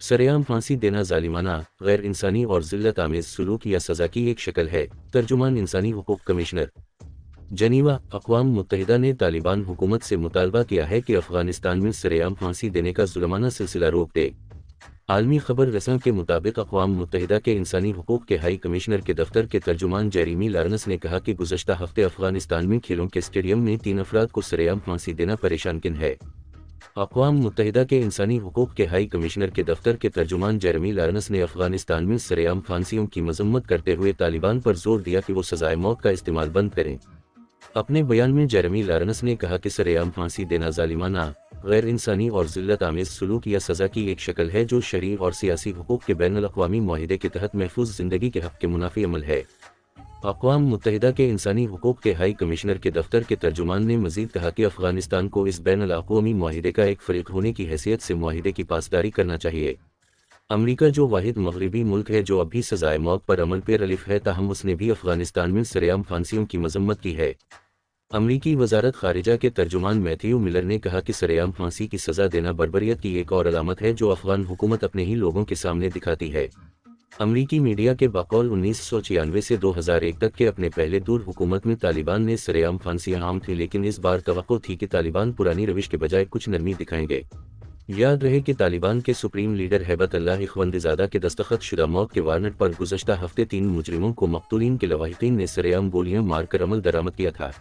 सरेआम फांसी देना जालिमाना, गैर इंसानी और जिल्लत आमेज सलूक या सज़ा की एक शक्ल है। तर्जुमान इंसानी हुकूक कमिश्नर जनीवा। अक़वाम मुत्तहिदा ने तालिबान हुकूमत से मुतालबा किया है कि अफ़गानिस्तान में सरेआम फांसी देने का जुल्माना सिलसिला रोक दे। आलमी खबर रसां के मुताबिक अक़वाम मुत्तहिदा के इंसानी हुकूक के हाई कमिश्नर के दफ्तर के तर्जुमान जेरेमी लारनस ने कहा कि गुज़श्ता हफ्ते अफ़गानिस्तान में खेलों के स्टेडियम में 3 अफराद को सरेआम फांसी देना परेशानकुन है। अक़वाम मुत्तहिदा के इंसानी हुकूक के हाई कमिश्नर के दफ्तर के तर्जुमान जेरेमी लारनस ने अफ़गानिस्तान में सरेआम फांसियों की मज़म्मत करते हुए तालिबान पर जोर दिया कि वो सज़ाए मौत का इस्तेमाल बंद करें। अपने बयान में जेरेमी लारनस ने कहा कि सरेआम फांसी देना जालिमाना, गैर इंसानी और जिल्लत आमेज सलूक या सज़ा की एक शक्ल है जो शरई और सियासी हुकूक के बैनुल अक़वामी मुआहिदे के तहत महफूज ज़िंदगी के हक़ के मुनाफी अमल है। अक़वाम मुत्तहिदा के इंसानी हुकूक के हाई कमिश्नर के दफ्तर के तर्जुमान ने मज़ीद कहा कि अफ़गानिस्तान को इस बैनुल अक़वामी मुआहिदे का एक फ़रीक़ होने की हैसियत से मुआहिदे की पासदारी करना चाहिए। अमरीका जो वाहिद मग़रिबी मुल्क है जो अब भी सज़ाए मौत पर अमल पे रलिफ है, ताहम उसने भी अफ़गानिस्तान में सरेआम फांसियों की मज़म्मत की है। अमरीकी वज़ारत ख़ारिजा के तर्जुमान मैथ्यू मिलर ने कहा कि सरेआम फांसी की सज़ा देना बर्बरियत की एक और अलामत है जो अफ़गान हुकूमत अपने ही लोगों के सामने दिखाती है। अमरीकी मीडिया के बकौल 1996 से 2001 तक के अपने पहले दूर हुकूमत में तालिबान ने सरेआम फांसियां आम थी, लेकिन इस बार तवक्को थी कि तालिबान पुरानी रविश के बजाय कुछ नरमी दिखाएंगे। याद रहे कि तालिबान के सुप्रीम लीडर हैबत अल्लाह इखवंदज़ादा के दस्तखत शुदा मौत के वारंट पर गुज़श्ता हफ्ते 3 मुजरिमों को मक़तूलीन के लवाहिकीन ने सरेआम गोलियां मारकर अमल दरामद किया था।